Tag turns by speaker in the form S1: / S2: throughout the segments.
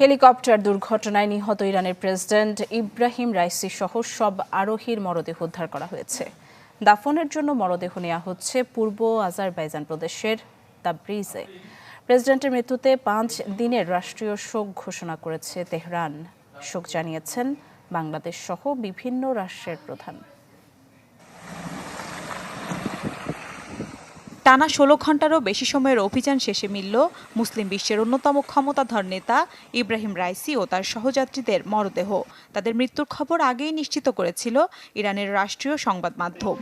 S1: Helicopter দুর্ঘটনায় নিহত ইরানের প্রেসিডেন্ট ইব্রাহিম রাইসি সহ সব আরোহীর মরদেহ উদ্ধার করা হয়েছে। দাফনের জন্য মরদেহ নেওয়া হচ্ছে পূর্ব আজারবাইজান প্রদেশের তাবরিজে। প্রেসিডেন্টের মৃত্যুতে 5 দিনের রাষ্ট্রীয় শোক ঘোষণা করেছে তেহরান। শোক জানিয়েছেন বাংলাদেশ সহ বিভিন্ন রাষ্ট্রের প্রধান।
S2: টানা 16 ঘণ্টারও বেশি সময়ের অভিযান শেষে মিলল মুসলিম বিশ্বের অন্যতম ক্ষমতাধর নেতা ইব্রাহিম রাইসি ও তার সহযাত্রীদের মরদেহ। তাদের মৃত্যুর খবর আগেই নিশ্চিত করেছিল ইরানের রাষ্ট্রীয় সংবাদ মাধ্যম।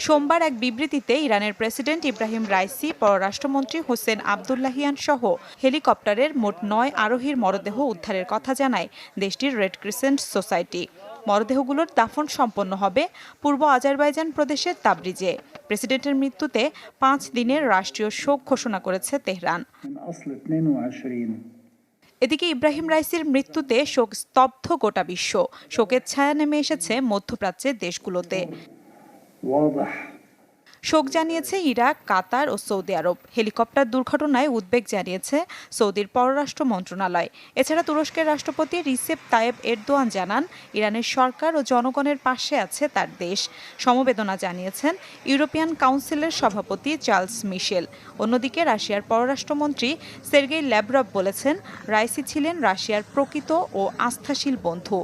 S2: সোমবার এক বিবৃতিতে ইরানের প্রেসিডেন্ট ইব্রাহিম রাইসি, পররাষ্ট্রমন্ত্রী হোসেন আবদুল্লাহিয়ান সহ হেলিকপ্টারের মোট 9 আরোহীর মরদেহ উদ্ধারের কথা জানায় দেশটির রেড ক্রিসেন্ট সোসাইটি। মরদেহগুলোর দাফন সম্পন্ন হবে পূর্ব আজারবাইজান প্রদেশের তাবরিজে। প্রেসিডেন্টের মৃত্যুতে 5 দিনের রাষ্ট্রীয় শোক ঘোষণা করেছে তেহরান। এদিকে ইব্রাহিম রাইসির মৃত্যুতে শোক স্তব্ধ গোটা বিশ্ব। শোকের ছায়া নেমে এসেছে মধ্যপ্রাচ্যের দেশগুলোতে। শোক জানিয়েছে ইরাক, কাতার ও সৌদি আরব। হেলিকপ্টার দুর্ঘটনায় উদ্বেগ জানিয়েছে সৌদির পররাষ্ট্র মন্ত্রণালয়। এছাড়া তুরস্কের রাষ্ট্রপতি রিসেপ তায়েব এরদোয়ান জানান, ইরানের সরকার ও জনগণের পাশে আছে তার দেশ। সমবেদনা জানিয়েছেন ইউরোপিয়ান কাউন্সিলের সভাপতি চার্লস মিশেল। অন্যদিকে রাশিয়ার পররাষ্ট্রমন্ত্রী সের্গেই ল্যাভরভ বলেছেন, রাইসি ছিলেন রাশিয়ার প্রকৃত ও আস্থাশীল বন্ধু।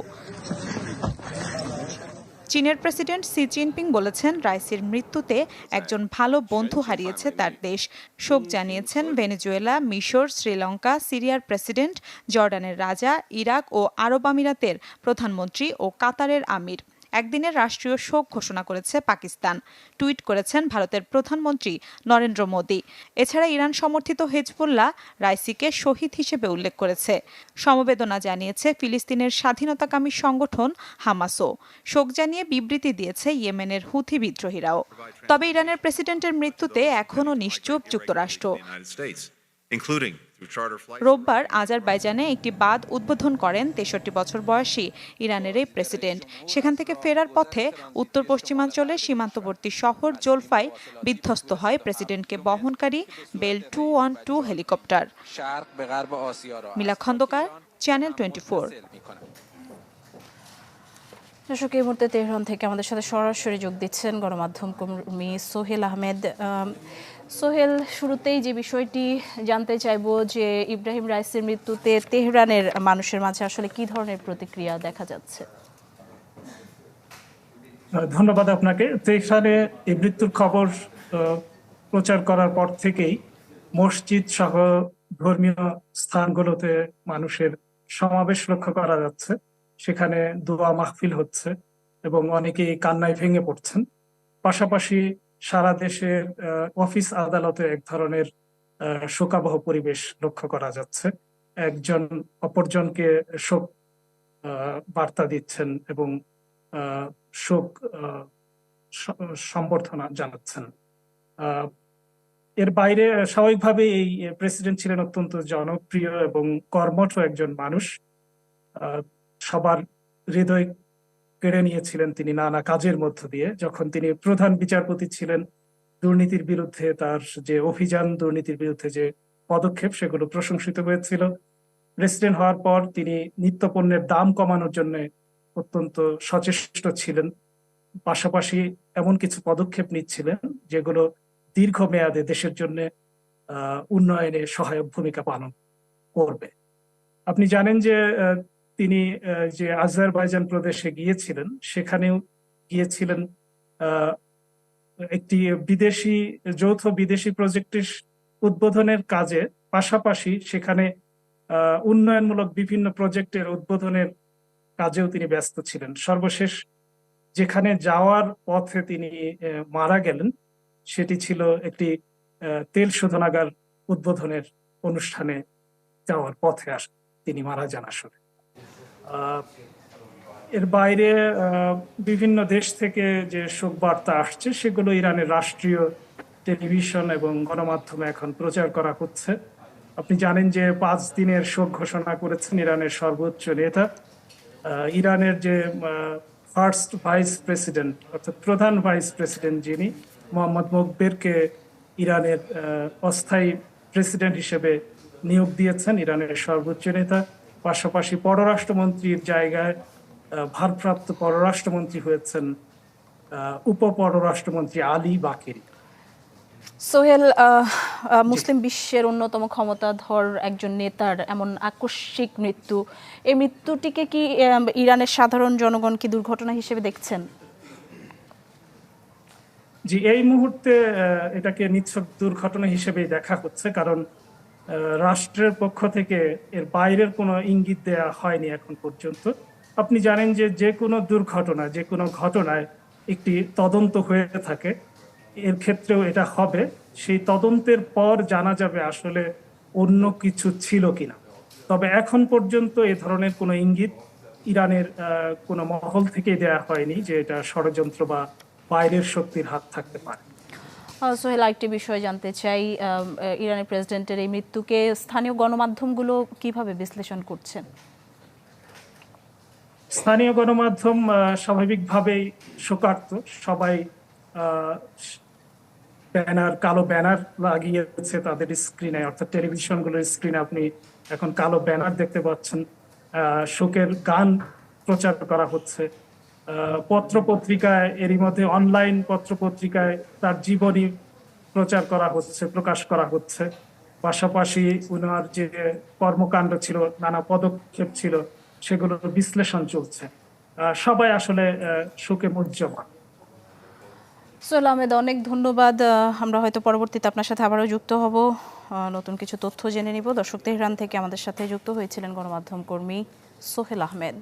S2: চীনের প্রেসিডেন্ট শি জিনপিং বলেছেন, রাইসির মৃত্যুতে একজন ভালো বন্ধু হারিয়েছে তার দেশ। শোক জানিয়েছেন ভেনেজুয়েলা, মিশর, শ্রীলঙ্কা, সিরিয়ার প্রেসিডেন্ট, জর্ডানের রাজা, ইরাক ও আরব আমিরাতের প্রধানমন্ত্রী ও কাতারের আমির। একদিনের রাষ্ট্রীয় শোক ঘোষণা করেছে পাকিস্তান। টুইট করেছেন ভারতের প্রধানমন্ত্রী নরেন্দ্র মোদী। এছাড়া ইরান সমর্থিত হিজবুল্লাহ রাইসিকে শহীদ হিসেবে উল্লেখ করেছে। সমবেদনা জানিয়েছে ফিলিস্তিনের স্বাধীনতাকামী সংগঠন হামাসও। শোক জানিয়ে বিবৃতি দিয়েছে ইয়েমেনের হুথি বিদ্রোহীরাও। তবে ইরানের প্রেসিডেন্টের মৃত্যুতে এখনও নিশ্চুপ যুক্তরাষ্ট্র। রোববার আজারবাইজানে একটি বাঁধ উদ্বোধন করেন 63 বছর বয়সী ইরানের এই প্রেসিডেন্ট। সেখান থেকে ফেরার পথে উত্তর পশ্চিমাঞ্চলের সীমান্তবর্তী শহর জোলফায় বিধ্বস্ত হয় প্রেসিডেন্টকে বহনকারী বেল 212 হেলিকপ্টার। মিলা খন্দকার, চ্যানেল 24।
S1: দর্শক, এই মুহূর্তে তেহরান থেকে আমাদের সাথে সরাসরি যোগ দিচ্ছেন গণমাধ্যম কর্মী সোহেল আহমেদ। সোহেল, শুরুতেই যে বিষয়টি জানতে চাইবো যে ইব্রাহিম রাইসির মৃত্যুতে তেহরানের মানুষের মাঝে আসলে কি ধরনের প্রতিক্রিয়া দেখা যাচ্ছে?
S3: ধন্যবাদ আপনাকে। তেহরানে এই মৃত্যুর খবর প্রচার করার পর থেকেই মসজিদ সহ ধর্মীয় স্থানগুলোতে মানুষের সমাবেশ লক্ষ্য করা যাচ্ছে। সেখানে দোয়া মাহফিল হচ্ছে এবং অনেকেই কান্নায় ভেঙে পড়ছেন। পাশাপাশি সারা দেশের অফিস আদালতে এক ধরনের শোকাবহ পরিবেশ লক্ষ্য করা যাচ্ছে। একজন অপরজনকে শোক বার্তা দিচ্ছেন এবং শোক সম্বর্ধনা জানাচ্ছেন। এর বাইরে স্বাভাবিকভাবে এই প্রেসিডেন্ট ছিলেন অত্যন্ত জনপ্রিয় এবং কর্মঠ একজন মানুষ। সবার হৃদয় কেড়ে নিয়েছিলেন তিনি নানা কাজের মধ্য দিয়ে। যখন তিনি প্রধান বিচারপতি ছিলেন, দুর্নীতির বিরুদ্ধে তার যে অভিযান, দুর্নীতির বিরুদ্ধে যে পদক্ষেপ, সেগুলো প্রশংসিত হয়েছিল। প্রেসিডেন্ট হওয়ার পর তিনি নিত্যপণ্যের দাম কমানোর জন্য অত্যন্ত সচেষ্ট ছিলেন। পাশাপাশি এমন কিছু পদক্ষেপ নিচ্ছিলেন যেগুলো দীর্ঘমেয়াদে দেশের জন্য উন্নয়নে সহায়ক ভূমিকা পালন করবে। আপনি জানেন যে তিনি যে আজারবাইজান প্রদেশে গিয়েছিলেন, সেখানেও গিয়েছিলেন একটি যৌথ বিদেশি প্রজেক্টের উদ্বোধনের কাজে। পাশাপাশি সেখানে উন্নয়নমূলক বিভিন্ন প্রজেক্টের উদ্বোধনের কাজেও তিনি ব্যস্ত ছিলেন। সর্বশেষ যেখানে যাওয়ার পথে তিনি মারা গেলেন, সেটি ছিল একটি তেল শোধনাগার উদ্বোধনের অনুষ্ঠানে যাওয়ার পথে তিনি মারা যান আসলে। এর বাইরে বিভিন্ন দেশ থেকে যে শোক বার্তা আসছে, সেগুলো ইরানের রাষ্ট্রীয় টেলিভিশন এবং গণমাধ্যমে এখন প্রচার করা হচ্ছে। আপনি জানেন যে 5 দিনের শোক ঘোষণা করেছেন ইরানের সর্বোচ্চ নেতা। ইরানের যে ফার্স্ট ভাইস প্রেসিডেন্ট, অর্থাৎ প্রধান ভাইস প্রেসিডেন্ট যিনি, মোহাম্মদ মোকবেরকে ইরানের অস্থায়ী প্রেসিডেন্ট হিসেবে নিয়োগ দিয়েছেন ইরানের সর্বোচ্চ নেতা। পাশাপাশি পররাষ্ট্রমন্ত্রীর জায়গায় ভারপ্রাপ্ত পররাষ্ট্রমন্ত্রী হয়েছেন উপপররাষ্ট্রমন্ত্রী আলী বাকেরি।
S1: সোহেল, মুসলিম বিশ্বের অন্যতম ক্ষমতাধর একজন নেতার এমন আকস্মিক মৃত্যু, এই মৃত্যুটিকে কি ইরানের সাধারণ জনগণ কি দুর্ঘটনা হিসেবে দেখছেন?
S3: জি, এই মুহূর্তে এটাকে নিছক দুর্ঘটনা হিসেবেই দেখা হচ্ছে, কারণ রাষ্ট্রের পক্ষ থেকে এর বাইরের কোনো ইঙ্গিত দেয়া হয়নি এখন পর্যন্ত। আপনি জানেন যে যে কোনো দুর্ঘটনা, যে কোনো ঘটনায় একটি তদন্ত হয়ে থাকে, এর ক্ষেত্রেও এটা হবে। সেই তদন্তের পর জানা যাবে আসলে অন্য কিছু ছিল কিনা। তবে এখন পর্যন্ত এ ধরনের কোনো ইঙ্গিত ইরানের কোনো মহল থেকে দেয়া হয়নি যে এটা ষড়যন্ত্র বা বাইরের শক্তির হাত থাকতে পারে।
S1: সোহেল, আরেকটি বিষয় জানতে চাই, ইরানের প্রেসিডেন্টের এই মৃত্যুকে স্থানীয় গণমাধ্যমগুলো কিভাবে বিশ্লেষণ করছেন?
S3: স্থানীয় গণমাধ্যম স্বাভাবিকভাবেই শোকার্ত। সবাই কালো ব্যানার লাগিয়েছে তাদের স্ক্রিনে, অর্থাৎ টেলিভিশনগুলোর স্ক্রিনে আপনি এখন কালো ব্যানার দেখতে পাচ্ছেন। শোকের গান প্রচার করা হচ্ছে। পত্র পত্রিকায়, এরই মধ্যে অনলাইন পত্র পত্রিকায় তার জীবনী প্রচার করা হচ্ছে, প্রকাশ করা হচ্ছে। পাশাপাশি উনার যে কর্মকাণ্ড ছিল, নানা পদক্ষেপ ছিল, সেগুলোর বিশ্লেষণ চলছে। সবাই আসলে শোকে মুহ্যমান।
S1: সোহেল আহমেদ, অনেক ধন্যবাদ। আমরা হয়তো পরবর্তীতে আপনার সাথে আবারও যুক্ত হব, নতুন কিছু তথ্য জেনে নিব। দর্শক, তেহরান থেকে আমাদের সাথে যুক্ত হয়েছিলেন গণমাধ্যম কর্মী সোহেল আহমেদ।